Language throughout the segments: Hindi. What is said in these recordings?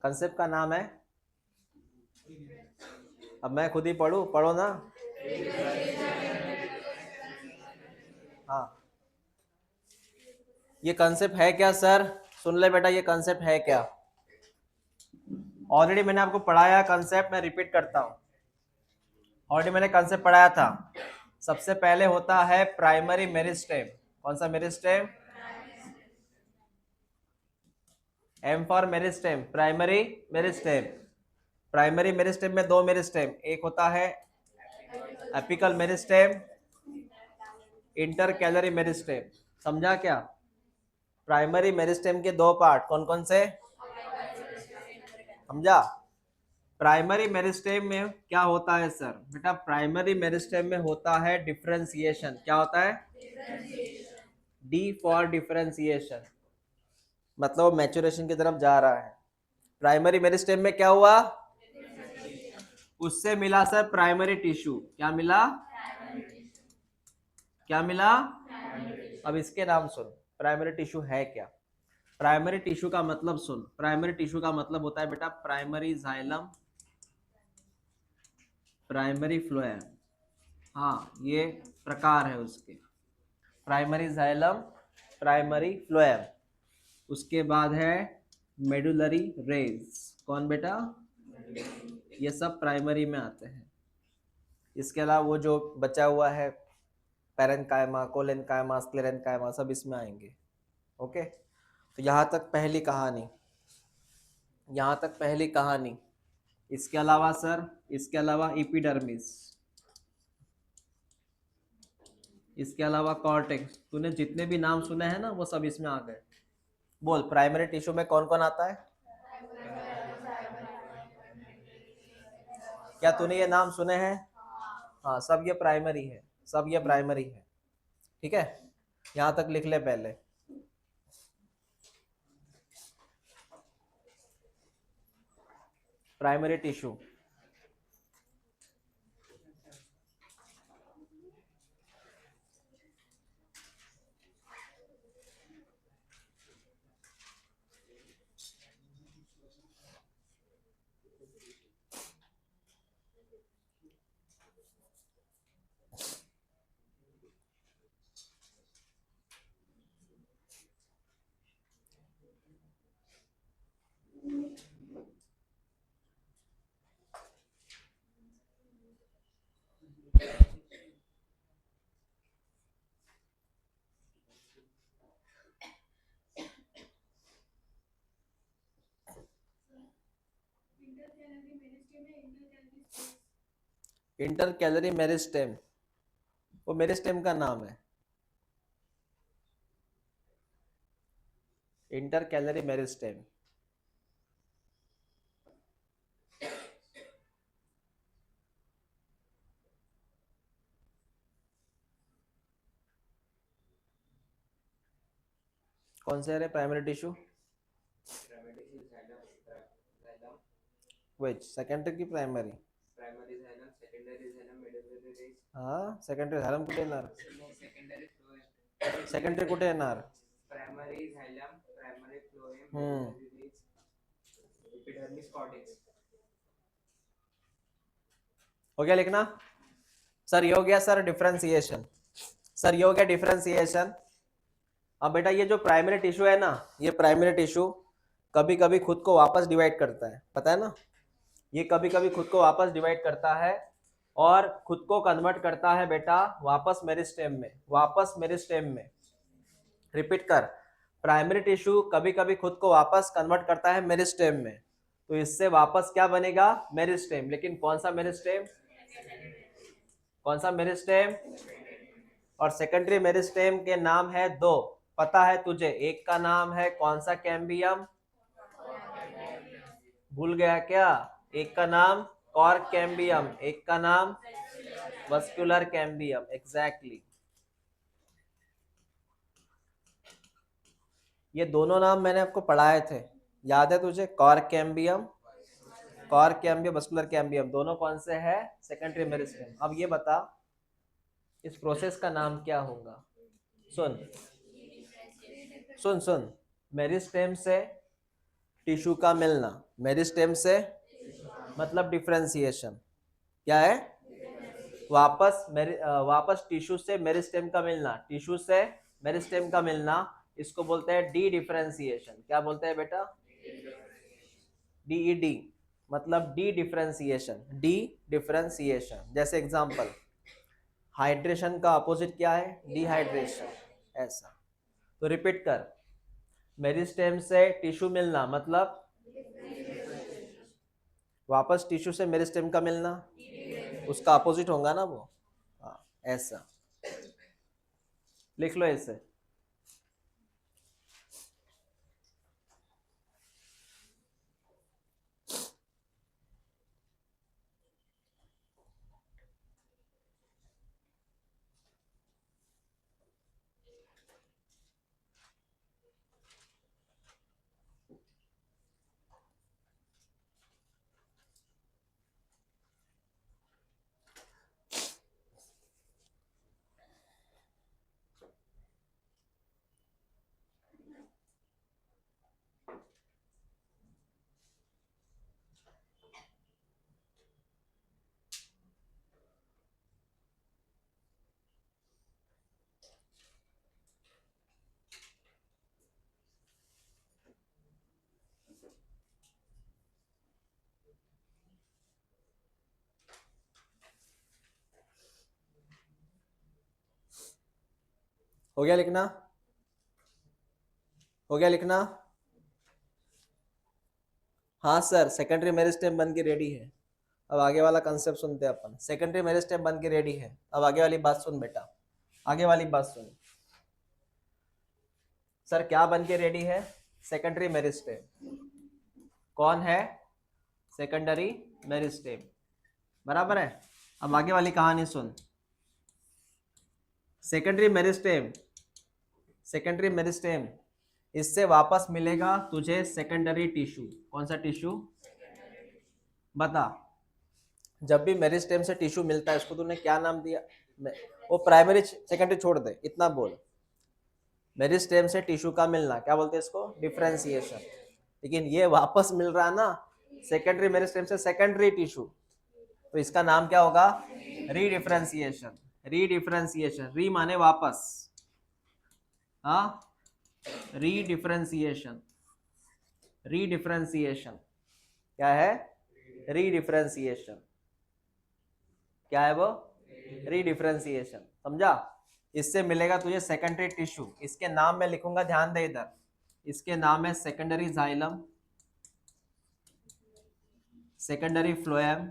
कंसेप्ट का नाम है, अब मैं खुद ही पढ़ूं, पढ़ो ना। हाँ, ये कंसेप्ट है क्या सर? सुन ले बेटा, ये कंसेप्ट है क्या? ऑलरेडी मैंने आपको पढ़ाया कंसेप्ट, मैं रिपीट करता हूँ। ऑलरेडी मैंने कंसेप्ट पढ़ाया था। सबसे पहले होता है प्राइमरी मेरिस्टेम। कौन सा meristem? M for meristem, primary meristem. Primary meristem में दो मेरिस्टेम, एक होता है apical meristem, intercalary meristem. समझा क्या? प्राइमरी मेरिस्टेम के दो पार्ट कौन कौन से? समझा? प्राइमरी मेरिस्टेम में क्या होता है सर? बेटा प्राइमरी मेरिस्टेम में होता है डिफरेंशिएशन। क्या होता है? डी फॉर डिफरेंशिएशन, मतलब मैच्योरेशन की तरफ जा रहा है। प्राइमरी मेरिस्टेम में क्या हुआ? उससे मिला सर प्राइमरी टिश्यू। क्या मिला? क्या मिला? अब इसके नाम सुन, प्राइमरी टिश्यू है क्या? प्राइमरी टिश्यू का मतलब सुन, प्राइमरी टिश्यू का मतलब होता है बेटा प्राइमरी जाइलम, प्राइमरी फ्लोएम। हाँ, ये प्रकार है उसके, प्राइमरी जाइलम, प्राइमरी फ्लोएम। उसके बाद है मेडुलरी रेज। कौन बेटा? ये सब प्राइमरी में आते हैं। इसके अलावा वो जो बचा हुआ है पैरेन्काइमा, कोलेन्काइमा, स्क्लेरेन्काइमा, सब इसमें आएंगे। ओके, तो यहाँ तक पहली कहानी, यहाँ तक पहली कहानी। इसके अलावा सर, इसके अलावा एपिडर्मिस, इसके अलावा कॉर्टेक्स। तूने जितने भी नाम सुने हैं ना वो सब इसमें आ गए। बोल, प्राइमरी टिश्यू में कौन कौन आता है? क्या तूने ये नाम सुने हैं? हाँ, सब ये प्राइमरी है, सब ये प्राइमरी है। ठीक है, यहाँ तक लिख ले पहले। Primary tissue, inter calorie meristem, वो मेरिस्टेम का नाम है, इंटर कैलरी मेरिस्टेम। कौन से है प्राइमरी टिश्यू? विच सेकेंडरी की प्राइमरी? हाँ, सेकेंडरी झालम कुठे येणार? सेकेंडरी कुठे येणार? हो गया लिखना? सर ये हो गया सर डिफरेंशिएशन, सर ये हो गया डिफरेंशिएशन। अब बेटा ये जो प्राइमरी टिश्यू है ना, ये प्राइमरी टिश्यू कभी कभी खुद को वापस डिवाइड करता है, पता है ना? ये कभी कभी खुद को वापस डिवाइड करता है और खुद को कन्वर्ट करता है बेटा वापस मेरिस्टेम में, वापस मेरिस्टेम में। रिपीट कर, प्राइमरी टिश्यू कभी कभी खुद को वापस कन्वर्ट करता है मेरिस्टेम में, तो इससे वापस क्या बनेगा? मेरिस्टेम। लेकिन कौन सा मेरिस्टेम? कौन सा मेरिस्टेम? और सेकेंडरी मेरिस्टेम के नाम है दो, पता है तुझे? एक का नाम है कौन सा? कैम्बियम। भूल गया क्या? एक का नाम कॉर्क कैम्बियम, एक का नाम वस्कुलर कैम्बियम। एग्जैक्टली, ये दोनों नाम मैंने आपको पढ़ाए थे, याद है तुझे? Cork cambium, cork cambium, vascular cambium, दोनों कौन से है? Secondary meristem. अब ये बता इस प्रोसेस का नाम क्या होगा? सुन सुन सुन, मेरिस्टेम से टिश्यू का मिलना, मेरिस्टेम से मतलब डिफरेंशिएशन। क्या है? वापस टिश्यू से मेरिस्टेम का मिलना, टिश्यू से मेरिस्टेम का मिलना, इसको बोलते हैं डी डिफरेंशिएशन। क्या बोलते हैं बेटा? डीईडी, मतलब डी डिफरेंशिएशन, डी डिफरेंशिएशन। जैसे एग्जांपल, हाइड्रेशन का अपोजिट क्या है? डिहाइड्रेशन। ऐसा। तो रिपीट कर, मेरिस्टेम से टिश्यू मिलना मतलब वापस टिश्यू से मेरिस्टेम का मिलना, उसका अपोजिट होगा ना वो। हाँ, ऐसा लिख लो इसे। हो गया लिखना? हो गया लिखना? हाँ सर, सेकेंडरी मेरिस्टेम बन के रेडी है। अब आगे वाला कंसेप्ट सुनते हैं अपन। सेकेंडरी मेरिस्टेम बन के रेडी है। अब आगे वाली बात सुन बेटा, आगे वाली बात सुन। सर क्या बन के रेडी है? Secondary meristem. कौन है? Secondary meristem. बराबर है। अब आगे वाली कहानी सुन। सेकेंडरी मेरिस्टेम, सेकेंडरी मेरिस्टेम, इससे वापस मिलेगा तुझे सेकेंडरी टिश्यू। कौन सा टिश्यू? बता। जब भी मेरिस्टेम से टिश्यू मिलता है, उसको तूने क्या नाम दिया? वो प्राइमरी सेकेंडरी छोड़ दे, इतना बोल। मेरिस्टेम से टिश्यू का मिलना क्या बोलते हैं इसको? डिफरेंशिएशन। लेकिन ये वापस मिल रहा है ना सेकेंडरी मेरिस्टेम से सेकेंडरी टिश्यू, तो इसका नाम क्या होगा? रीडिफरेंशिएशन। रीडिफरेंशिएशन, री माने वापस, हाँ, रीडिफरेंशिएशन। रीडिफरेंशिएशन क्या है? रीडिफरेंशिएशन क्या है वो? रीडिफरेंशिएशन। समझा? इससे मिलेगा तुझे सेकेंडरी टिश्यू। इसके नाम में लिखूंगा, ध्यान दे इधर। इसके नाम है सेकेंडरी जाइलम, सेकेंडरी फ्लोएम।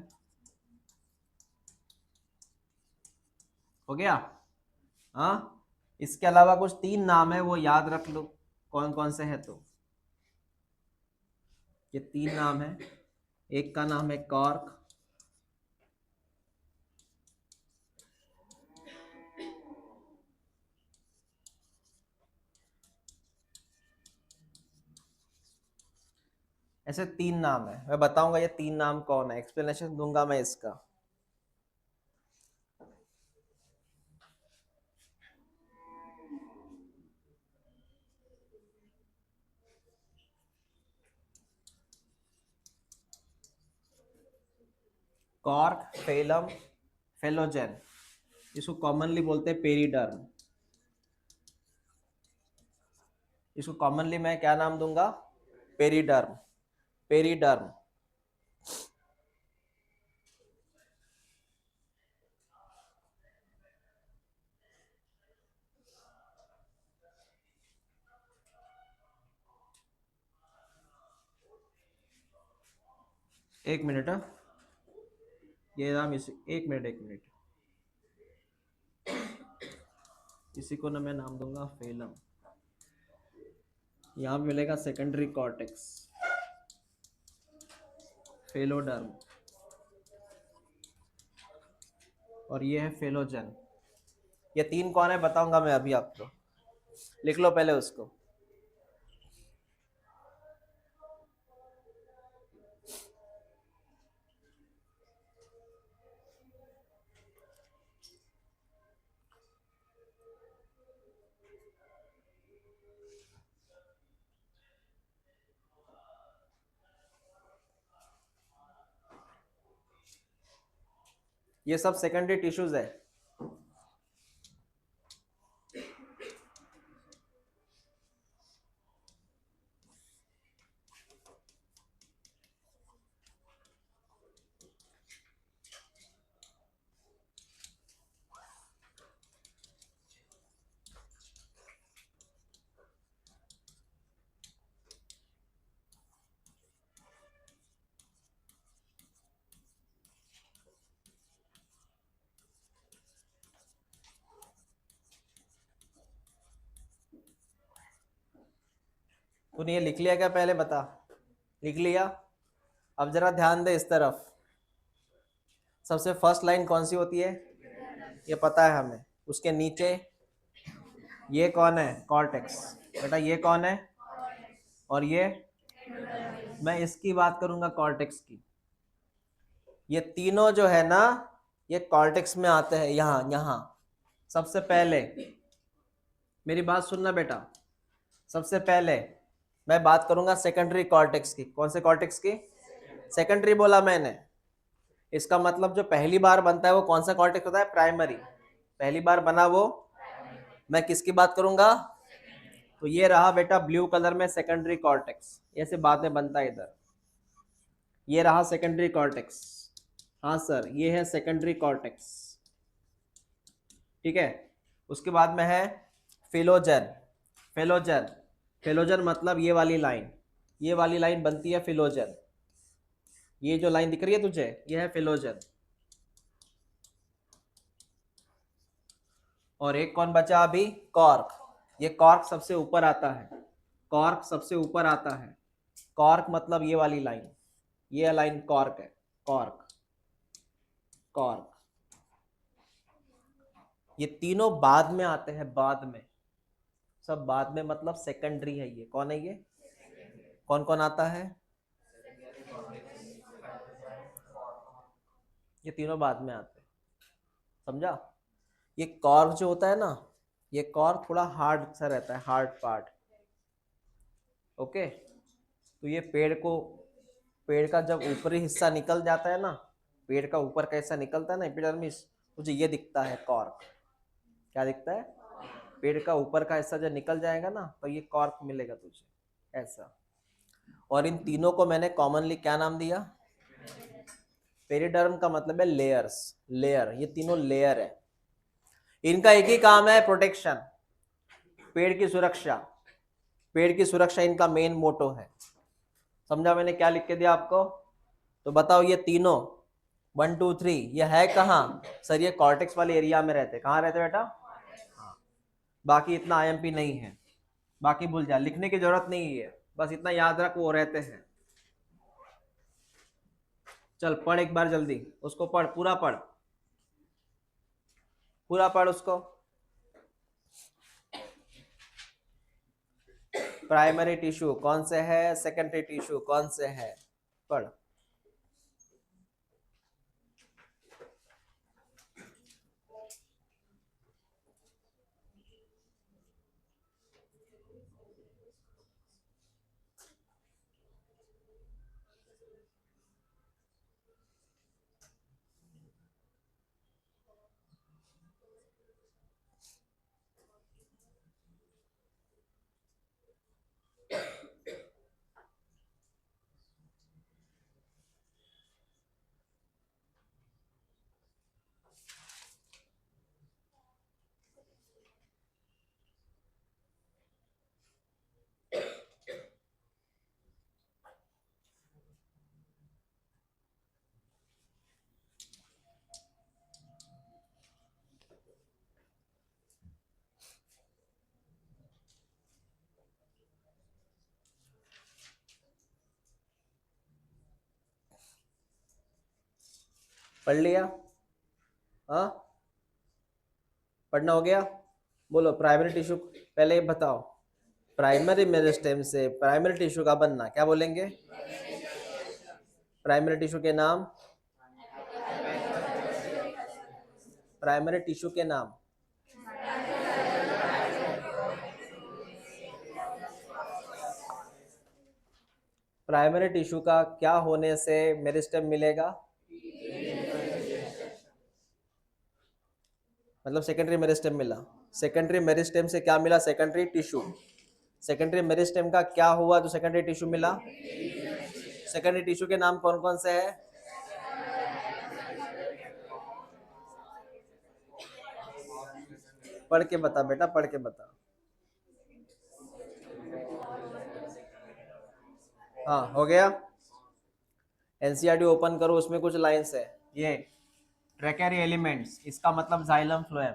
हो गया? हाँ, इसके अलावा कुछ 3 नाम है, वो याद रख लो कौन कौन से है। तो ये 3 नाम है। एक का नाम है कॉर्क, ऐसे 3 नाम है। मैं बताऊंगा ये 3 नाम कौन है, एक्सप्लेनेशन दूंगा मैं इसका। Cork, phellem, phellogen. इसको कॉमनली बोलते हैं पेरीडर्म। इसको कॉमनली मैं क्या नाम दूंगा? पेरीडर्म। पेरीडर्म। एक मिनट, ये नाम इसी, एक मिनट एक मिनट, इसी को ना मैं नाम दूंगा फेलम। यहाँ पे मिलेगा सेकेंडरी कॉर्टेक्स, फेलोडर्म, और ये है फेलोजन। ये 3 कौन है बताऊंगा मैं अभी आपको। लिख लो पहले उसको। ये सब सेकेंडरी टिश्यूज है। तूने ये लिख लिया क्या पहले बता? लिख लिया? अब जरा ध्यान दे इस तरफ। सबसे फर्स्ट लाइन कौन सी होती है? ये पता है हमें। उसके नीचे ये कौन है? कॉर्टेक्स। बेटा ये कौन है? और ये, मैं इसकी बात करूंगा कॉर्टेक्स की। ये तीनों जो है ना, ये कॉर्टेक्स में आते हैं। यहाँ यहाँ सबसे पहले मेरी बात सुनना बेटा। सबसे पहले मैं बात करूंगा सेकेंडरी कॉर्टेक्स की। कौन से कॉर्टेक्स की? सेकेंडरी बोला मैंने। इसका मतलब जो पहली बार बनता है वो कौन सा कॉर्टेक्स होता है? प्राइमरी। पहली बार बना वो। मैं किसकी बात करूंगा? तो ये रहा बेटा ब्लू कलर में सेकेंडरी कॉर्टेक्स। ऐसे बाद में बनता है इधर। ये रहा सेकेंडरी कॉर्टेक्स। हाँ सर, ये है सेकेंडरी कॉर्टेक्स। ठीक है। उसके बाद में है फिलोजन। फिलोजन, फिलोजन मतलब ये वाली लाइन। ये वाली लाइन बनती है फिलोजन। ये जो लाइन दिख रही है तुझे, ये है फिलोजन। और एक कौन बचा अभी? कॉर्क। ये कॉर्क सबसे ऊपर आता है। कॉर्क सबसे ऊपर आता है। कॉर्क मतलब ये वाली लाइन। ये लाइन कॉर्क है। Cork, cork. ये तीनों बाद में आते हैं, बाद में। सब बाद में मतलब सेकेंडरी है। ये कौन है? ये कौन कौन आता है? ये तीनों बाद में आते हैं। समझा? ये कॉर्क जो होता है ना, ये कॉर्क थोड़ा हार्ड सा रहता है, हार्ड पार्ट। ओके। तो ये पेड़ का जब ऊपरी हिस्सा निकल जाता है ना, पेड़ का ऊपर का हिस्सा निकलता है ना, एपिडर्मिस, तुझे ये दिखता है कॉर्क। क्या दिखता है? पेड़ का ऊपर का हिस्सा जब निकल जाएगा ना, तो ये कॉर्क मिलेगा तुझे ऐसा। और इन तीनों को मैंने कॉमनली क्या नाम दिया? पेरिडर्म का मतलब है लेयर्स। लेयर, ये तीनों लेयर है। इनका एक ही काम है, प्रोटेक्शन, पेड़ की सुरक्षा। पेड़ की सुरक्षा इनका मेन मोटो है। समझा मैंने क्या लिख के दिया आपको? तो बताओ ये तीनों 1 2 3 ये है कहाँ? सर ये कॉर्टेक्स वाले एरिया में रहते। कहाँ रहते बेटा? हाँ। बाकी इतना आईएमपी नहीं है। बाकी भूल जा, लिखने की जरूरत नहीं है, बस इतना याद रख वो रहते हैं। चल पढ़ एक बार जल्दी, उसको पढ़, पूरा पढ़, पूरा पढ़ उसको। प्राइमरी टिश्यू कौन से है? सेकेंडरी टिश्यू कौन से है? पढ़। पढ़ लिया? हाँ, पढ़ना हो गया? बोलो प्राइमरी टिश्यू। पहले ये बताओ, प्राइमरी मेरिस्टेम से प्राइमरी टिश्यू का बनना क्या बोलेंगे? प्राइमरी टिश्यू के नाम? प्राइमरी टिश्यू के नाम? प्राइमरी टिश्यू का क्या होने से मेरिस्टेम मिलेगा? मतलब सेकेंडरी मेरिस्टेम मिला। सेकेंडरी मेरिस्टेम से क्या मिला? Secondary tissue. सेकेंडरी मेरिस्टेम का क्या हुआ जो सेकेंडरी टिश्यू मिला? सेकेंडरी टिश्यू के नाम कौन कौन से हैं? पढ़ के बता बेटा, पढ़ के बता। हाँ हो गया। एनसीईआरटी ओपन करो, उसमें कुछ लाइंस है। ये ट्रैकेरी एलिमेंट्स, इसका मतलब जाइलम फ्लोएम।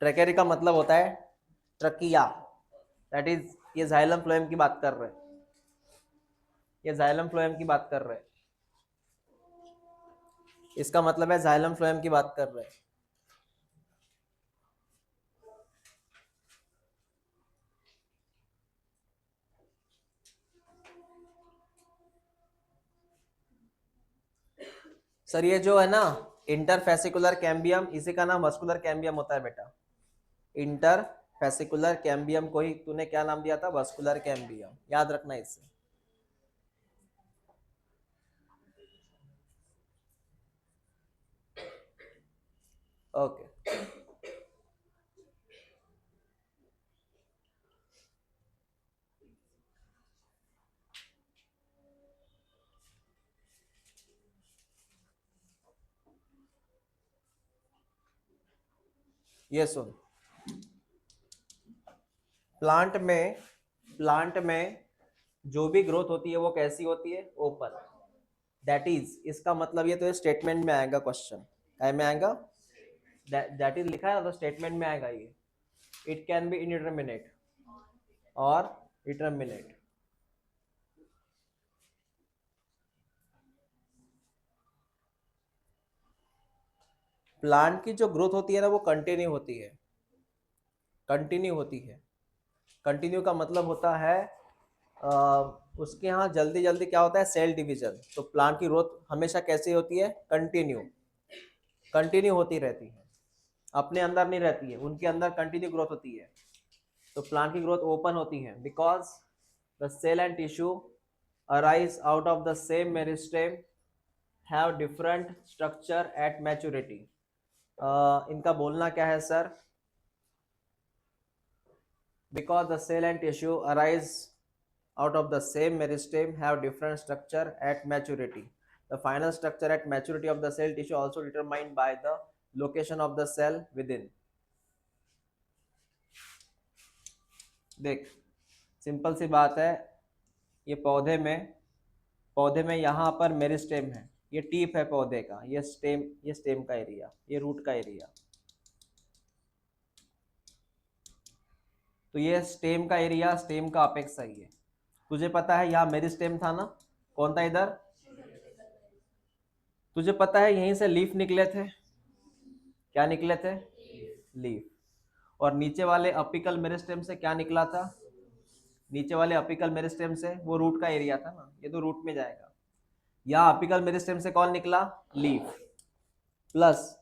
ट्रैकेरी का मतलब होता है ट्रकिया, दैट इज ये जाइलम फ्लोएम की बात कर रहे हैं। ये जाइलम फ्लोएम की बात कर रहे हैं। इसका मतलब है जाइलम फ्लोएम की बात कर रहे हैं। सर ये जो है ना इंटरफेसिकुलर कैम्बियम, इसी का नाम वस्कुलर कैम्बियम होता है बेटा। इंटरफेसिकुलर कैम्बियम को ही तूने क्या नाम दिया था? Vascular cambium. याद रखना इसे। ओके ये सुन, प्लांट में जो भी ग्रोथ होती है वो कैसी होती है? ओपन। दैट इज, इसका मतलब ये तो स्टेटमेंट में आएगा, क्वेश्चन काय में आएगा? दैट इज लिखा है तो स्टेटमेंट में आएगा ये। इट कैन बी इंडिटरमिनेट और डिटरमिनेट। प्लांट की जो ग्रोथ होती है ना वो कंटिन्यू होती है, कंटिन्यू होती है। कंटिन्यू का मतलब होता है उसके यहाँ जल्दी जल्दी क्या होता है? Cell division. तो प्लांट की ग्रोथ हमेशा कैसी होती है? कंटिन्यू, कंटिन्यू होती रहती है, अपने अंदर नहीं रहती है, उनके अंदर कंटिन्यू ग्रोथ होती है। तो प्लांट की ग्रोथ ओपन होती है because the cell and tissue arise out of the same meristem, have different structure at maturity. इनका बोलना क्या है sir? Because the cell and tissue arise out of the same meristem have different structure at maturity. The final structure at maturity of the cell tissue also determined by the location of the cell within. देख सिंपल सी बात है, ये पौधे में यहाँ पर मेरिस्टेम है, ये टीप है पौधे का, ये स्टेम का एरिया, ये रूट का एरिया। तो ये स्टेम का एरिया, स्टेम का अपेक्स है ये। तुझे पता है यहाँ मेरिस्टेम था ना, कौन था इधर? तुझे पता है यहीं से लीफ निकले थे। क्या निकले थे? लीफ। और नीचे वाले अपिकल मेरिस्टेम से क्या निकला था? नीचे वाले अपिकल मेरिस्टेम से वो रूट का एरिया था ना, ये तो रूट में जाएगा। यहाँ अपिकल मेरिस्टेम से कौन निकला? लीफ। प्लस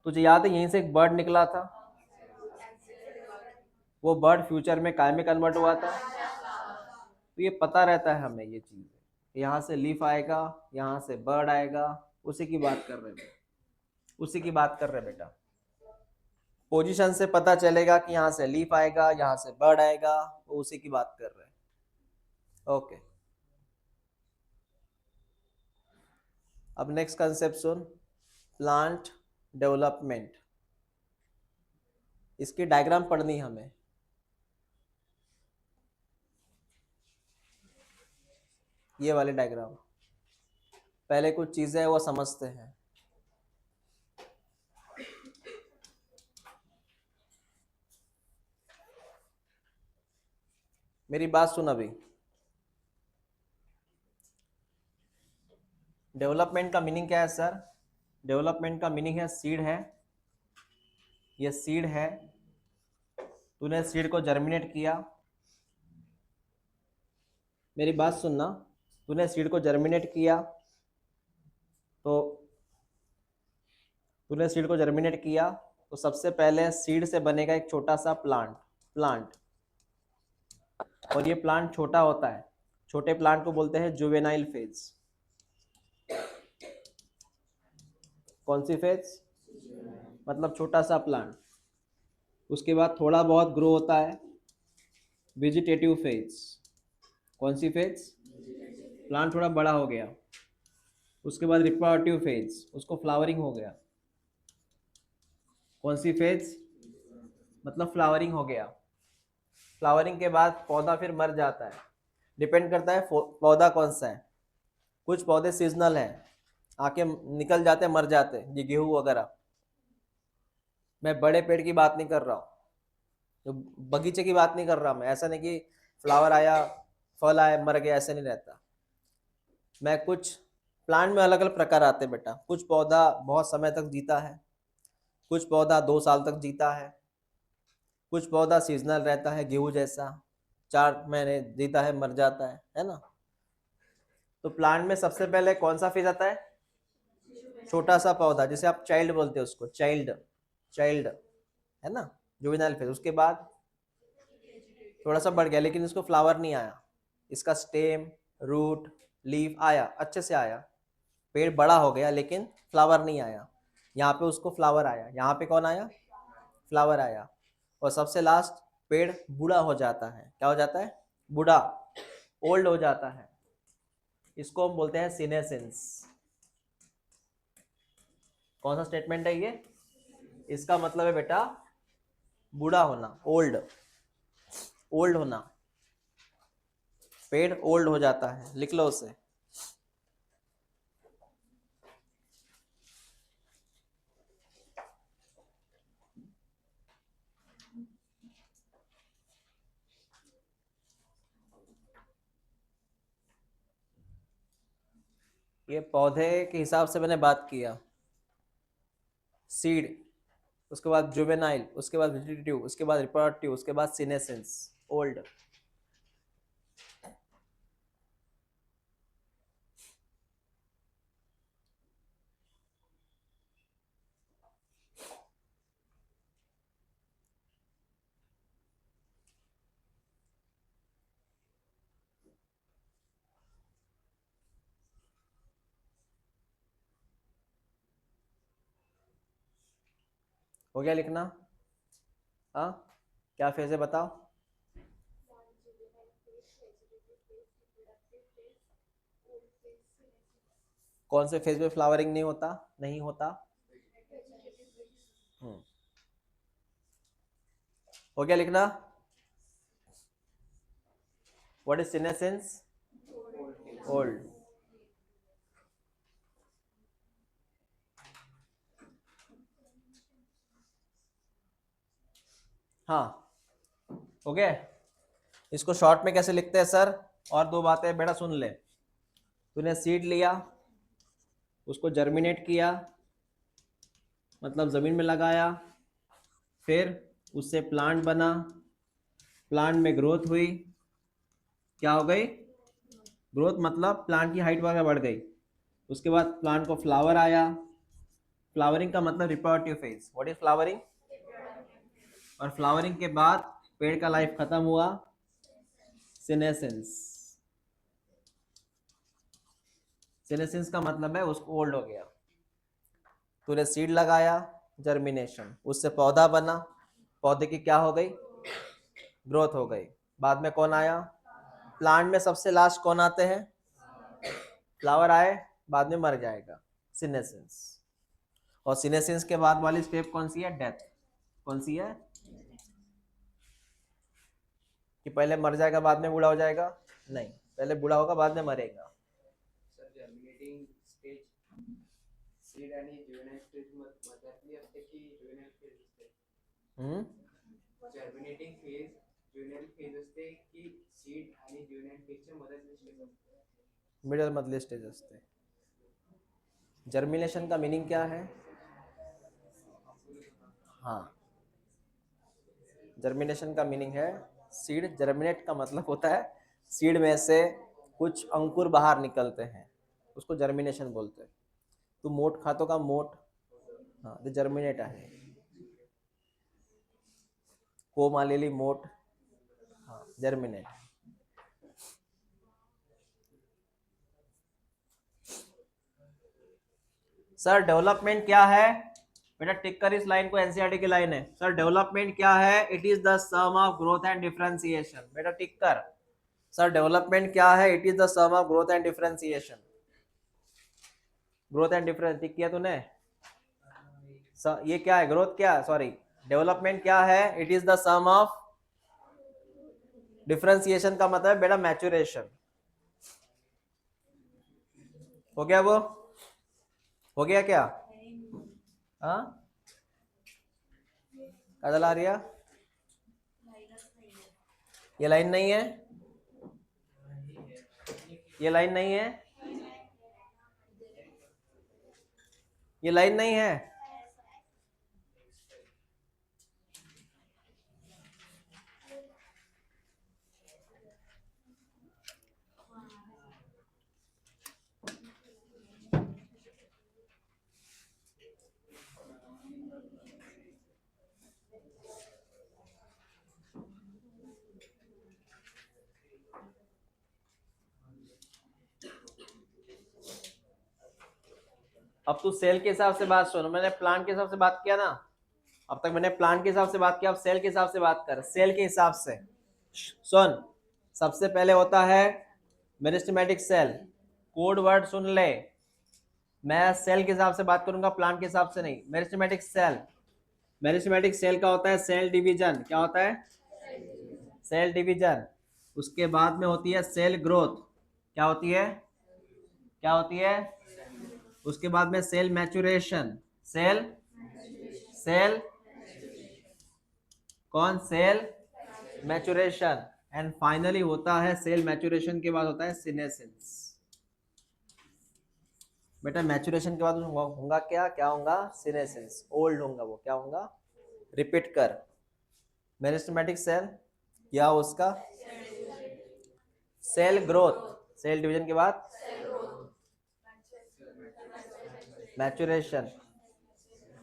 तुझे याद है यहीं से एक बर्ड निकला था, वो बर्ड फ्यूचर में काय में कन्वर्ट हुआ था। तो ये पता रहता है हमें ये चीज, यहाँ से लीफ आएगा, यहाँ से बर्ड आएगा, उसी की बात कर रहे हैं, उसी की बात कर रहे बेटा। पोजीशन से पता चलेगा कि यहाँ से लीफ आएगा, यहाँ से बर्ड आएगा, वो उसी की बात कर रहे हैं। ओके अब नेक्स्ट कंसेप्ट सुन, प्लांट डेवलपमेंट। इसकी डायग्राम पढ़नी हमें। ये वाली डायग्राम, पहले कुछ चीजें वो समझते हैं। मेरी बात सुन अभी। डेवलपमेंट का मीनिंग क्या है सर? डेवलपमेंट का मीनिंग है सीड है, ये सीड है, तूने सीड को जर्मिनेट किया। मेरी बात सुनना, तूने सीड को जर्मिनेट किया, तो तूने सीड को जर्मिनेट किया तो सबसे पहले सीड से बनेगा एक छोटा सा प्लांट। और ये प्लांट छोटा होता है, छोटे प्लांट को बोलते हैं जुवेनाइल फेज। कौन सी फेज? मतलब छोटा सा प्लांट। उसके बाद थोड़ा बहुत ग्रो होता है, वेजिटेटिव फेज। कौन सी फेज? प्लांट थोड़ा बड़ा हो गया। उसके बाद रिप्रोडक्टिव फेज, उसको फ्लावरिंग हो गया। कौन सी फेज? मतलब फ्लावरिंग हो गया। फ्लावरिंग के बाद पौधा फिर मर जाता है। डिपेंड करता है पौधा कौन सा है। कुछ पौधे सीजनल हैं, आके निकल जाते मर जाते, ये गेहूं वगैरह। मैं बड़े पेड़ की बात नहीं कर रहा हूँ, जो बगीचे की बात नहीं कर रहा मैं। ऐसा नहीं कि फ्लावर आया, फल आया, मर गया, ऐसे नहीं रहता। मैं कुछ प्लांट में अलग अलग प्रकार आते हैं बेटा। कुछ पौधा बहुत समय तक जीता है, कुछ पौधा 2 साल तक जीता है, कुछ पौधा सीजनल रहता है, गेहूं जैसा 4 महीने जीता है, मर जाता है ना। तो प्लांट में सबसे पहले कौन सा फेज आता है? छोटा सा पौधा, जिसे आप चाइल्ड बोलते हैं, उसको चाइल्ड, चाइल्ड है ना, जुवेनाइल फेज। उसके बाद थोड़ा सा बढ़ गया, लेकिन इसको फ्लावर नहीं आया। इसका स्टेम, रूट, लीफ आया, अच्छे से आया, पेड़ बड़ा हो गया, लेकिन फ्लावर नहीं आया। यहाँ पे उसको फ्लावर आया। यहाँ पे कौन आया? फ्लावर आया। और सबसे लास्ट पेड़ बूढ़ा हो जाता है। क्या हो जाता है? बूढ़ा, ओल्ड हो जाता है। इसको हम बोलते हैं सीनेसेंस। कौन सा स्टेटमेंट है ये? इसका मतलब है बेटा बूढ़ा होना, ओल्ड, ओल्ड होना। पेड़ ओल्ड हो जाता है, लिख लो उसे। ये पौधे के हिसाब से मैंने बात किया। सीड, उसके बाद जुवेनाइल, उसके बाद वेजिटेटिव, उसके बाद रिप्रोडक्टिव, उसके बाद सीनेसेंस, ओल्ड। हो गया लिखना? हाँ, क्या फेज है बताओ? कौन से फेज में फ्लावरिंग नहीं होता? नहीं होता। हम्म, हो गया लिखना? What is senescence? ओल्ड। हाँ, हो गया। इसको शॉर्ट में कैसे लिखते हैं सर? और दो बातें बेटा सुन ले। तूने सीड लिया, उसको जर्मिनेट किया, मतलब जमीन में लगाया, फिर उससे प्लांट बना, प्लांट में ग्रोथ हुई। क्या हो गई? ग्रोथ मतलब प्लांट की हाइट वगैरह बढ़ गई। उसके बाद प्लांट को फ्लावर आया। फ्लावरिंग का मतलब reproductive phase. What is flowering? और फ्लावरिंग के बाद पेड़ का लाइफ खत्म हुआ, सीनेसेंस। सीनेसेंस का मतलब है उसको ओल्ड हो गया। तूने सीड लगाया, जर्मिनेशन, उससे पौधा बना, पौधे की क्या हो गई? ग्रोथ हो गई। बाद में कौन आया? प्लांट में सबसे लास्ट कौन आते हैं? फ्लावर आए, बाद में मर जाएगा, सीनेसेंस। और सीनेसेंस के बाद वाली स्टेप कौन सी है? डेथ। कौन सी है? कि पहले मर जाएगा बाद में बूढ़ा हो जाएगा? नहीं, पहले बूढ़ा होगा बाद में मरेगा। सर जर्मिनेटिंग स्टेज सीड आणि जुवेनाइल स्टेज मध्यातली असते की जुवेनाइल फेज असते? जर्मिनेटिंग फेज जुवेनाइल फेज असते की सीड आणि जुवेनाइल फेजच्या मध्यातली स्टेज असते? मिडल मधले स्टेज असते। जर्मिनेशन का मीनिंग क्या है? हाँ, जर्मिनेशन का मीनिंग है सीड। जर्मिनेट का मतलब होता है सीड में से कुछ अंकुर बाहर निकलते हैं, उसको जर्मिनेशन बोलते हैं। तू मोठ खातो का? मोठ, हाँ, ते जर्मिनेट आहे। कोंब आलेली मोठ, हाँ, जर्मिनेट। सर डेवलपमेंट क्या है? बेटा टिक कर इस लाइन को, एनसीईआरटी की लाइन है। सर डेवलपमेंट क्या है? It is the sum of growth and differentiation. बेटा टिक कर। सर डेवलपमेंट क्या है? It is the sum of growth and differentiation. Growth and difference tick किया तूने? ये क्या है? ग्रोथ क्या, सॉरी डेवलपमेंट क्या है? It is the sum of, differentiation का मतलब बेटा मैच्योरेशन। हो गया वो? हो गया क्या? हाँ काजल आ रही है? ये लाइन नहीं है, ये लाइन नहीं है, ये लाइन नहीं है। अब तू सेल के हिसाब से बात सुन, मैंने प्लांट के हिसाब से बात किया ना, अब तक मैंने प्लांट के हिसाब से बात किया, अब सेल के हिसाब से बात कर। सेल के हिसाब से सुन, सबसे पहले होता है मेरिस्टेमेटिक सेल। कोड वर्ड सुन ले, मैं सेल के हिसाब से बात करूंगा, प्लांट के हिसाब से नहीं। मेरिस्टेमेटिक सेल, मेरिस्टेमेटिक सेल का होता है सेल डिवीजन। क्या होता है? Cell division. उसके बाद में होती है सेल ग्रोथ। क्या होती है? क्या होती है? उसके बाद में सेल मैच्योरेशन। सेल, सेल कौन? Cell maturation. एंड फाइनली होता है, सेल मैच्योरेशन के बाद होता है सीनेसेंस। बेटा मैच्योरेशन के बाद होगा क्या? क्या होगा? सीनेसेंस। ओल्ड होगा वो। क्या होगा? रिपीट कर। मेरिस्टेमेटिक सेल या उसका सेल ग्रोथ, सेल डिवीजन के बाद मैच्योरेशन,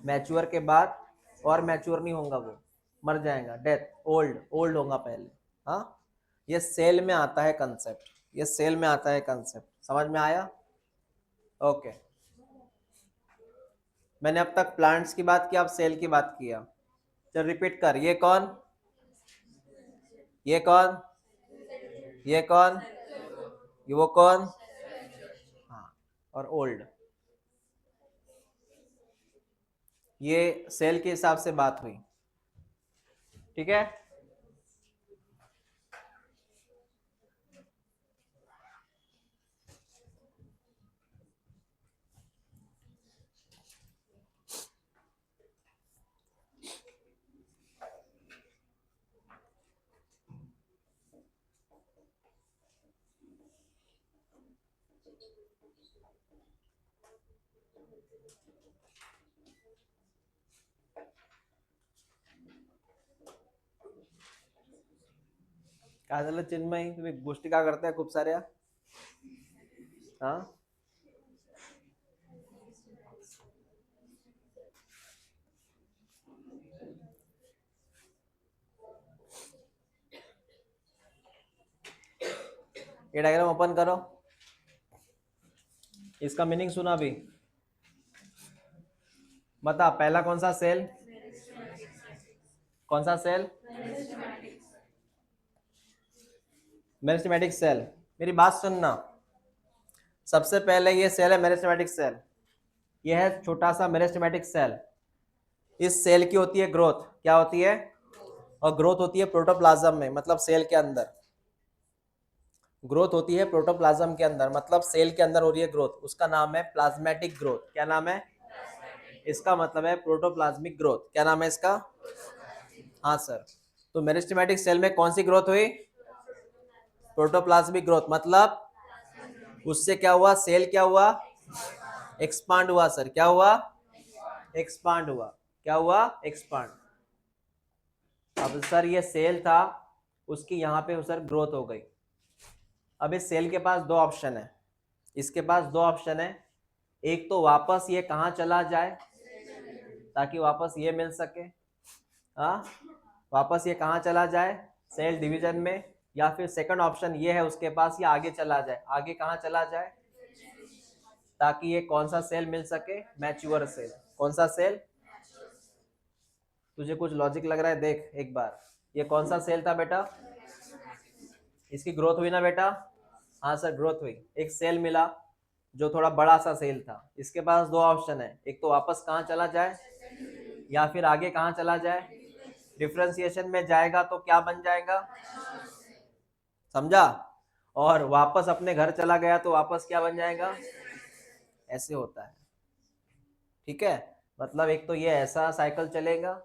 मैच्योर के बाद और मैच्योर नहीं होगा वो, मर जाएगा, डेथ, ओल्ड, ओल्ड होगा पहले। हाँ ये सेल में आता है कंसेप्ट, ये सेल में आता है कंसेप्ट। समझ में आया? ओके। मैंने अब तक प्लांट्स की बात की, अब सेल की बात किया। चल रिपीट कर। ये कौन? ये कौन? ये कौन? ये वो कौन? हाँ और ओल्ड। ये सेल के हिसाब से बात हुई, ठीक है? काय झालं चिन्मय, तुम्ही गोष्टी का करताय खूप साऱ्या? हा ये डायग्राम ओपन करो, इसका मीनिंग सुना अभी। बता पहला कौन सा सेल? कौन सा सेल? Meristematic cell. मेरी बात सुनना, सबसे पहले ये सेल है मेरिस्टेमेटिक सेल, ये है छोटा सा मेरिस्टेमेटिक सेल। इस सेल की होती है ग्रोथ। क्या होती है? और ग्रोथ होती है प्रोटोप्लाज्म में, मतलब सेल के अंदर। ग्रोथ होती है प्रोटोप्लाज्म के अंदर, मतलब सेल के अंदर हो रही है ग्रोथ, उसका नाम है प्लाज्मेटिक ग्रोथ। क्या नाम है इसका? मतलब है प्रोटोप्लाज्मिक ग्रोथ। क्या नाम है इसका? हाँ सर। तो मेरिस्टेमेटिक सेल में कौन सी ग्रोथ हुई? Protoplasmic growth. मतलब उससे क्या हुआ? सेल क्या हुआ? एक्सपांड हुआ सर। क्या हुआ? एक्सपांड हुआ। क्या हुआ? एक्सपांड। अब सर ये सेल था, उसकी यहाँ पे सर ग्रोथ हो गई। अब इस सेल के पास दो ऑप्शन है, इसके पास दो ऑप्शन है। एक तो वापस ये कहाँ चला जाए ताकि वापस ये मिल सके। हाँ वापस ये कहाँ चला जाए? सेल डिवीजन में। या फिर सेकंड ऑप्शन ये है उसके पास, ये आगे चला जाए। आगे कहाँ चला जाए? ताकि ये कौन सा सेल मिल सके? Mature cell. कौन सा सेल? तुझे कुछ लॉजिक लग रहा है? देख एक बार, ये कौन सा सेल था बेटा? इसकी ग्रोथ हुई ना बेटा? हाँ सर ग्रोथ हुई, एक सेल मिला जो थोड़ा बड़ा सा सेल था। इसके पास दो ऑप्शन है, एक तो वापस कहाँ चला जाए या फिर आगे कहाँ चला जाए। डिफरेंशिएशन में जाएगा तो क्या बन जाएगा, समझा? और वापस अपने घर चला गया तो वापस क्या बन जाएगा, ऐसे होता है। ठीक है, मतलब एक तो ये ऐसा साइकिल चलेगा,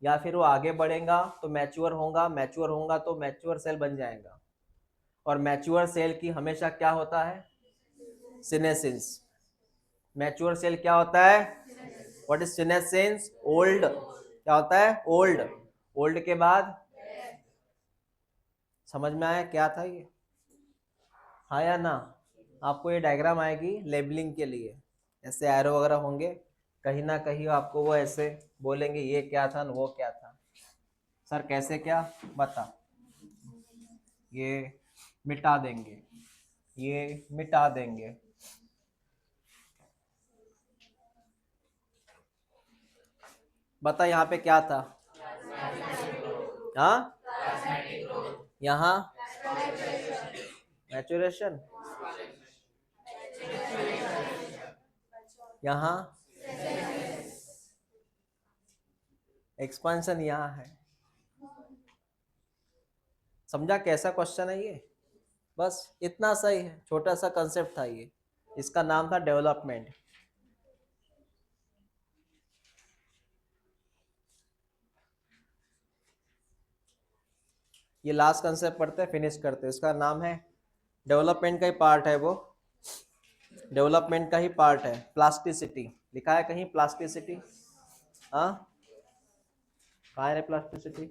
या फिर वो आगे बढ़ेगा तो मैच्योर होगा, मैच्योर होगा तो मैच्योर सेल बन जाएगा। और मैच्योर सेल की हमेशा क्या होता है, सीनेसेंस। मैच्योर सेल क्या होता है, व्हाट इज सीनेसेंस? ओल्ड। क्या होता है, ओल्ड। ओल्ड के बाद, समझ में आया क्या था ये, हाँ या ना? आपको ये डायग्राम आएगी लेबलिंग के लिए, ऐसे एरो वगैरह होंगे, कहीं ना कहीं आपको वो ऐसे बोलेंगे ये क्या था वो क्या था। सर कैसे क्या, बता। ये मिटा देंगे, ये मिटा देंगे। बता यहाँ पे क्या था, हाँ यहाँ मैचुरेशन, यहाँ एक्सपांशन, यहाँ है। समझा कैसा क्वेश्चन है ये? बस इतना सही है, छोटा सा कंसेप्ट था ये, इसका नाम था डेवलपमेंट। ये लास्ट कंसेप्ट पढ़ते हैं, फिनिश करते हैं। इसका नाम है डेवलपमेंट का ही पार्ट है वो, डेवलपमेंट का ही पार्ट है, प्लास्टिसिटी। लिखा है कहीं प्लास्टिसिटी? हाँ कहाँ है प्लास्टिसिटी?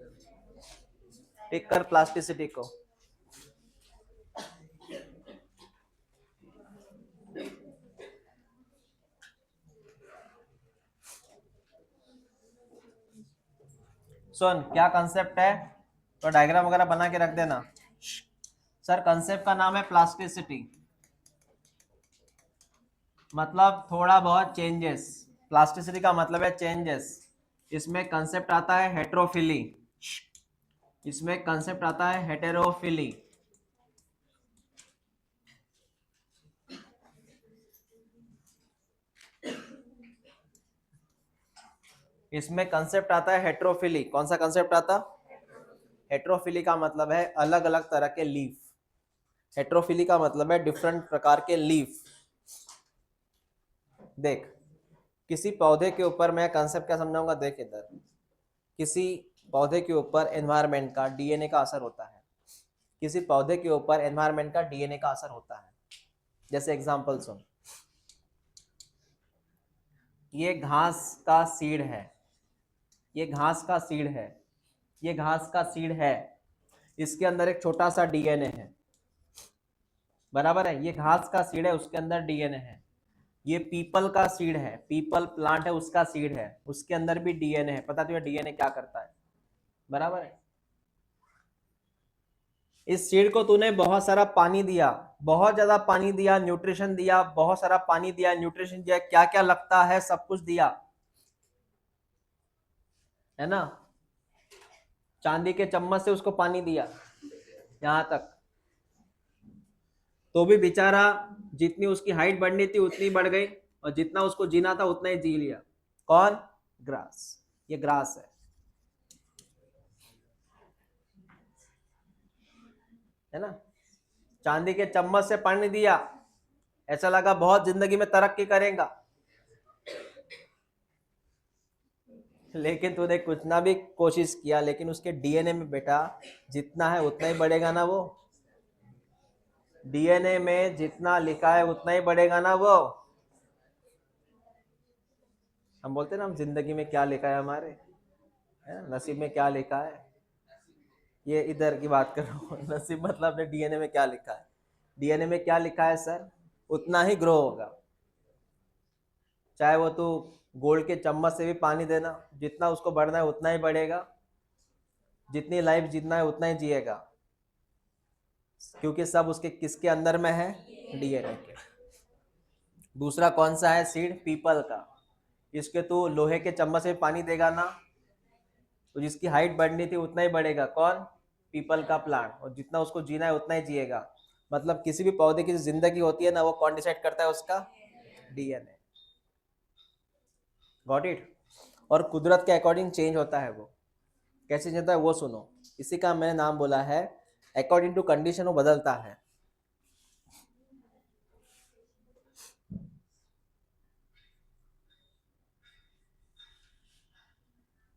टिक कर प्लास्टिसिटी को। सुन क्या कंसेप्ट है, तो डायग्राम वगैरह बना के रख देना। सर कंसेप्ट का नाम है प्लास्टिसिटी, मतलब थोड़ा बहुत चेंजेस। प्लास्टिसिटी का मतलब है चेंजेस। इसमें कंसेप्ट आता है हेटेरोफिली, इसमें कंसेप्ट आता है हेटेरोफिली। इसमें कंसेप्ट आता है हेटेरोफिली। कौन सा कंसेप्ट आता? हेटेरोफिली का मतलब है अलग अलग तरह के लीफ। हेटेरोफिली का मतलब है डिफरेंट प्रकार के लीफ। देख किसी पौधे के ऊपर मैं कंसेप्ट क्या समझाऊंगा, देख इधर, किसी पौधे के ऊपर एनवायरनमेंट का डीएनए का असर होता है, किसी पौधे के ऊपर एनवायरनमेंट का डीएनए का असर होता है। जैसे एग्जांपल सुन, ये घास का सीड है, ये घास का सीड है, ये घास का सीड है, इसके अंदर एक छोटा सा डीएनए है, बराबर है? ये घास का सीड है, उसके अंदर डीएनए है। ये पीपल का सीड है, पीपल प्लांट है, उसका सीड है, उसके अंदर भी डीएनए है। पता तुझे डीएनए क्या करता है, बराबर है? इस सीड को तूने बहुत सारा पानी दिया, बहुत ज्यादा पानी दिया, न्यूट्रिशन दिया, बहुत सारा पानी दिया, न्यूट्रिशन दिया, क्या क्या लगता है सब कुछ दिया, है ना? चांदी के चम्मच से उसको पानी दिया यहां तक, तो भी बेचारा जितनी उसकी हाइट बढ़नी थी उतनी बढ़ गई, और जितना उसको जीना था उतना ही जी लिया। कौन? ग्रास। ये ग्रास है ना? चांदी के चम्मच से पानी दिया, ऐसा लगा बहुत जिंदगी में तरक्की करेगा, लेकिन तूने कुछ ना भी कोशिश किया, लेकिन उसके डीएनए में बेटा जितना है उतना ही बढ़ेगा ना वो। डीएनए में जितना लिखा है उतना ही बढ़ेगा ना वो। हम बोलते हैं ना, हम जिंदगी में क्या लिखा है हमारे, है ना? नसीब में क्या लिखा है, ये इधर की बात कर रहा हूँ। नसीब मतलब अपने डीएनए में क्या लिखा है, डीएनए में क्या लिखा है सर, उतना ही ग्रो होगा। चाहे वो तू गोल्ड के चम्मच से भी पानी देना, जितना उसको बढ़ना है उतना ही बढ़ेगा, जितनी लाइफ जीतना है उतना ही जिएगा, क्योंकि सब उसके किसके अंदर में है, डीएनए के। दूसरा कौन सा है सीड, पीपल का। इसके तू लोहे के चम्मच से पानी देगा ना, तो जिसकी हाइट बढ़नी थी उतना ही बढ़ेगा, कौन? पीपल का प्लांट। और जितना उसको जीना है उतना ही जिएगा। मतलब किसी भी पौधे की जो जिंदगी होती है ना, वो कौन डिसाइड करता है? उसका डीएनए। Got it? और कुदरत के अकॉर्डिंग चेंज होता है वो। कैसे चेंज होता है वो सुनो। इसी का मैंने नाम बोला है अकॉर्डिंग टू कंडीशन वो बदलता है।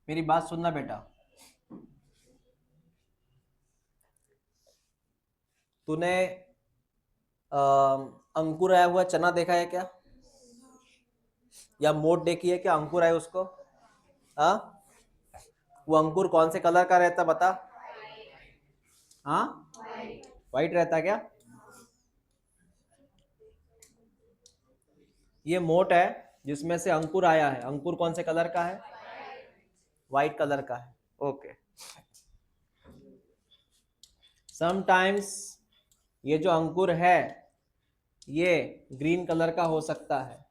मेरी बात सुनना बेटा। तूने अंकुर आया हुआ चना देखा है क्या? या मोट देखी है क्या अंकुर आए उसको? हाँ, वो अंकुर कौन से कलर का रहता बता? हाँ, वाइट रहता क्या? ये मोट है जिसमें से अंकुर आया है, अंकुर कौन से कलर का है? वाइट कलर का है। ओके। समटाइम्स ये जो अंकुर है ये ग्रीन कलर का हो सकता है।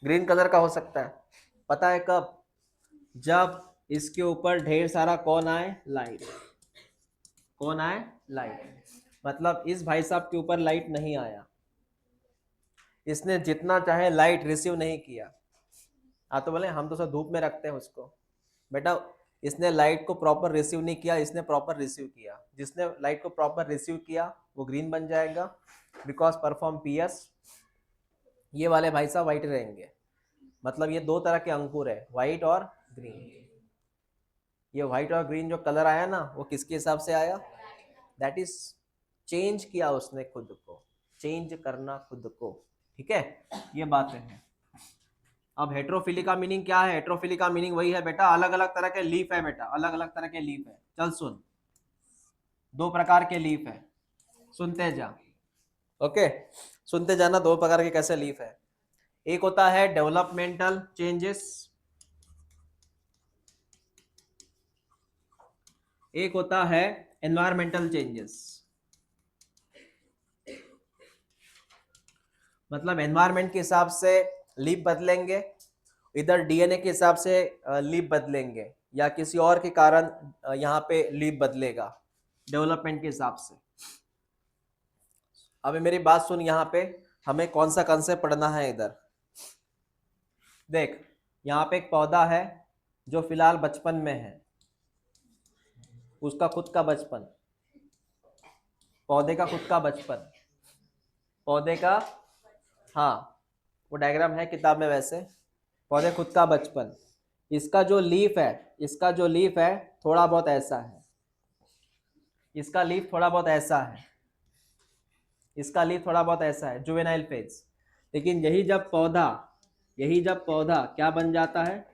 ग्रीन कलर का हो सकता है, पता है कब? जब इसके ऊपर ढेर सारा कौन आए? लाइट। कौन आए? लाइट। मतलब इस भाई साहब के ऊपर लाइट नहीं आया, इसने जितना चाहे लाइट रिसीव नहीं किया। हाँ, तो बोले हम तो सब धूप में रखते हैं उसको। बेटा इसने लाइट को प्रॉपर रिसीव नहीं किया, इसने प्रॉपर रिसीव किया। जिसने लाइट को प्रॉपर रिसीव किया वो ग्रीन बन जाएगा, बिकॉज परफॉर्म पीएस। ये वाले भाई साहब व्हाइट रहेंगे। मतलब ये दो तरह के अंकुर है, व्हाइट और ग्रीन। ये व्हाइट और ग्रीन जो कलर आया ना, वो किसके हिसाब से आया? दैट इज चेंज किया उसने खुद को, चेंज करना खुद को। ठीक है, ये बातें हैं। अब हेट्रोफिली का मीनिंग क्या है? हेट्रोफिली का मीनिंग वही है बेटा, अलग अलग तरह के लीफ है बेटा, अलग अलग तरह के लीफ है। चल सुन, दो प्रकार के लीफ है, सुनते जा। ओके, सुनते जाना दो प्रकार के कैसे लीफ है। एक होता है डेवलपमेंटल चेंजेस, एक होता है एनवायरमेंटल चेंजेस। मतलब एनवायरमेंट के हिसाब से लीफ बदलेंगे, इधर डीएनए के हिसाब से लीफ बदलेंगे, या किसी और के कारण यहाँ पे लीफ बदलेगा डेवलपमेंट के हिसाब से। अभी मेरी बात सुन, यहाँ पे हमें कौन सा कंसेप्ट पढ़ना है इधर देख। यहाँ पे एक पौधा है जो फिलहाल बचपन में है, उसका खुद का बचपन, पौधे का खुद का बचपन, पौधे का, हाँ वो डायग्राम है किताब में वैसे। पौधे खुद का बचपन, इसका जो लीफ है, इसका जो लीफ है थोड़ा बहुत ऐसा है, इसका लीफ थोड़ा बहुत ऐसा है, इसका लीफ थोड़ा बहुत ऐसा है, जुवेनाइल फेज। लेकिन यही जब पौधा क्या बन जाता है,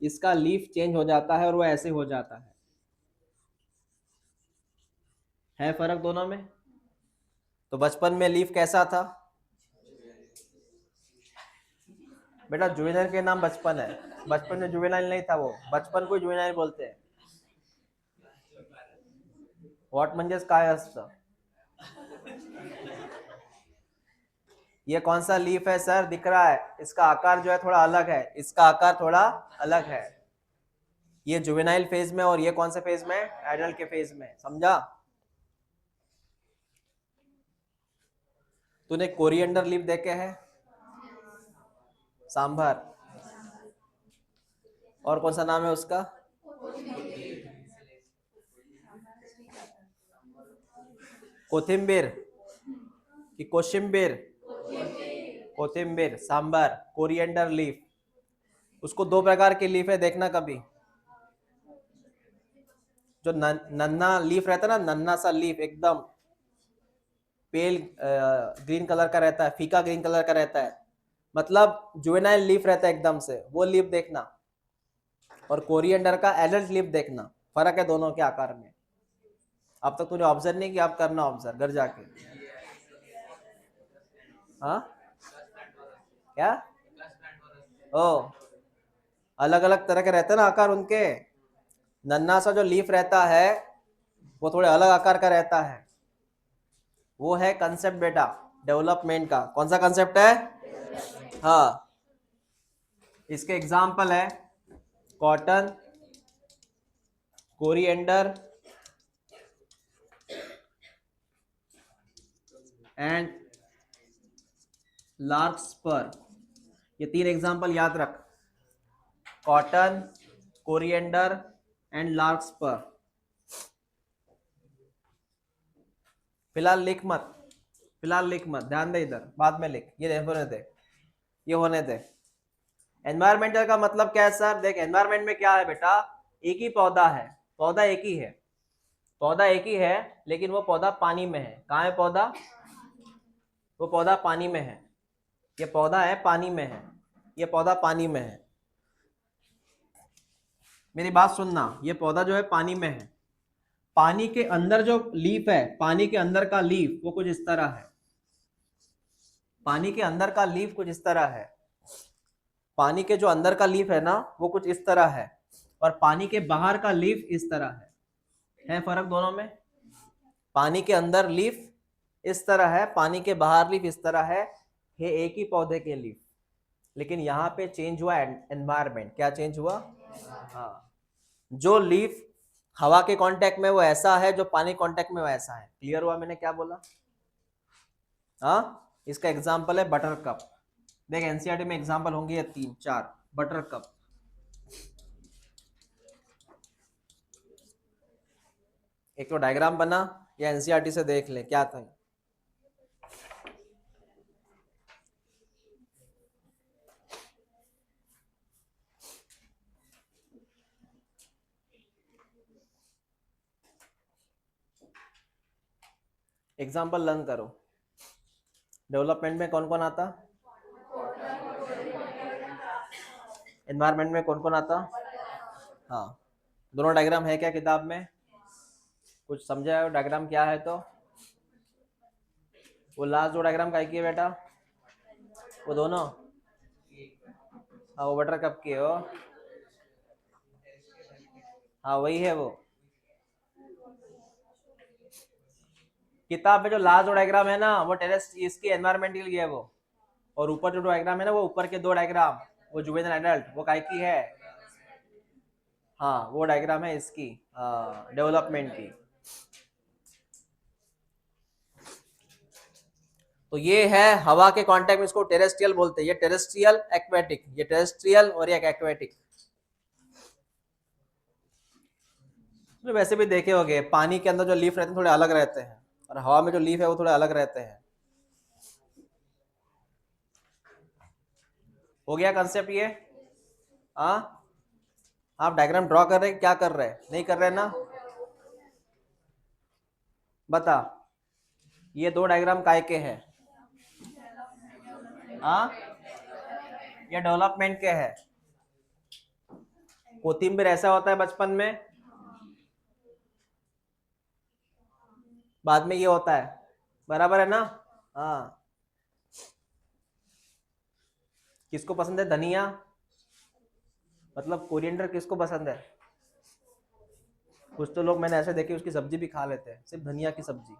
इसका लीफ चेंज हो जाता है और वो ऐसे हो जाता है फर्क दोनों में। तो बचपन में लीफ कैसा था बेटा? जुवेनाइल के नाम बचपन है, बचपन में जुवेनाइल नहीं था, वो बचपन को जुवेनाइल बोलते हैं। व्हाट म्हणजेच काय असतं? ये कौन सा लीफ है सर? दिख रहा है, इसका आकार जो है थोड़ा अलग है, इसका आकार थोड़ा अलग है। ये जुवेनाइल फेज में और ये कौन से फेज में? एडल्ट के फेज में, समझा? तूने कोरिएंडर लीफ देखे हैं? सांभर। और कौन सा नाम है उसका? कोथिंबीर कि कोशिम्बीर? कोथिंबीर, सांभर, कोरिएंडर लीफ। उसको दो प्रकार के लीफ है, देखना कभी। जो नन्ना लीफ रहता है ना, नन्ना सा लीफ एकदम पेल ग्रीन कलर का रहता है, फीका ग्रीन कलर का रहता है, मतलब जुवेनाइल लीफ रहता है एकदम से, वो लीफ देखना। और कोरिएंडर का एडल्ट लीफ देखना, फर्क है दोनों के आकार में। अब तक तूने ऑब्जर्व नहीं किया, आप करना ऑब्जर्व घर जाके। हाँ क्या? ओ, अलग अलग तरह के रहते हैं ना आकार उनके। नन्ना सा जो लीफ रहता है वो थोड़े अलग आकार का रहता है, वो है कंसेप्ट बेटा डेवलपमेंट का। कौन सा कंसेप्ट है? हाँ, इसके एग्जाम्पल है, कॉटन, कोरिएंडर एंड लार्कस्पर। ये 3 एग्जाम्पल याद रख, कॉटन, कोरिएंडर एंड लार्कस्पर। फिलहाल लिख मत, फिलहाल लिख मत, ध्यान दे इधर, बाद में लिख, ये होने दे, ये होने दे। एनवायरमेंटल का मतलब क्या है सर? देख, एनवायरमेंट में क्या है बेटा, एक ही पौधा है, पौधा एक ही है, पौधा एक ही है, लेकिन वो पौधा पानी में है। कहाँ है पौधा? वो पौधा पानी में है। ये पौधा है पानी में है, ये पौधा पानी में है। मेरी बात सुनना, ये पौधा जो है पानी में है, पानी के अंदर जो लीफ है, पानी के अंदर का लीफ वो कुछ इस तरह है, पानी के अंदर का लीफ कुछ इस तरह है, पानी के जो अंदर का लीफ है ना वो कुछ इस तरह है, और पानी के बाहर का लीफ इस तरह है फर्क दोनों में? पानी के अंदर लीफ इस तरह है, पानी के बाहर लीफ इस तरह है, ये एक ही पौधे के लीफ, लेकिन यहाँ पे चेंज हुआ एनवायरमेंट। क्या चेंज हुआ? हाँ, जो लीफ हवा के कांटेक्ट में वो ऐसा है, जो पानी कांटेक्ट में वो ऐसा है। क्लियर हुआ मैंने क्या बोला? हाँ, इसका एग्जाम्पल है बटर कप। देख, एनसीईआरटी में एग्जाम्पल होंगे ये 3-4। बटर कप, एक तो डायग्राम बना या एनसीईआरटी से देख ले क्या था। एग्जाम्पल लर्न करो। डेवलपमेंट में कौन कौन आता? एनवायरमेंट में कौन कौन आता? हाँ, दोनों डायग्राम है क्या किताब में? कुछ समझा है डायग्राम क्या है? तो वो लास्ट 2 डायग्राम काय की है बेटा? वो दोनों? हाँ, वो बटर कप की हो। हाँ, वही है वो। किताब में जो लास्ट 2 डायग्राम है ना वो टेरेस इसकी एनवायरमेंट के लिए है वो, और ऊपर जो डायग्राम है ना वो ऊपर के 2 डायग्राम वो जुवेनाइल एडल्ट वो काय की है? हाँ, वो डायग्राम है इसकी डेवलपमेंट की। तो ये है हवा के कांटेक्ट में, इसको टेरेस्ट्रियल बोलते हैं। ये टेरेस्ट्रियल एक्वेटिक, ये टेरेस्ट्रियल और ये एक्वेटिक। तो वैसे भी देखे होंगे पानी के अंदर जो लीफ रहते हैं थोड़े अलग रहते हैं, और हवा में जो लीफ है वो थोड़े अलग रहते हैं। हो गया कंसेप्ट ये? हाँ, आप डायग्राम ड्रॉ कर रहे हैं, क्या कर रहे हैं? नहीं कर रहे ना? बता, ये 2 डायग्राम काय के हैं? हाँ, ये डेवलपमेंट के है। कोथिंबीर ऐसा होता है बचपन में, बाद में ये होता है, बराबर है ना? हाँ, किसको पसंद है धनिया? मतलब कोरिएंडर किसको पसंद है? कुछ तो लोग मैंने ऐसे देखे उसकी सब्जी भी खा लेते हैं, सिर्फ धनिया की सब्जी।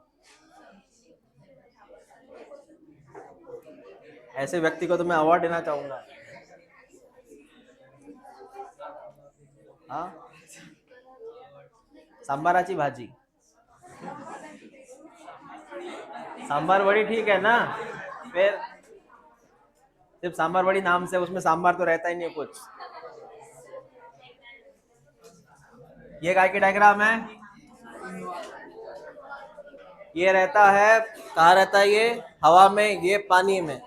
ऐसे व्यक्ति को तो मैं अवार्ड देना चाहूंगा। हाँ, सांबाराची भाजी, सांबार वड़ी ठीक है ना? फिर सिर्फ सांबार वड़ी नाम से, उसमें सांबार तो रहता ही नहीं कुछ। ये काय की डायग्राम है? ये रहता है, कहाँ रहता है ये? हवा में, ये पानी में।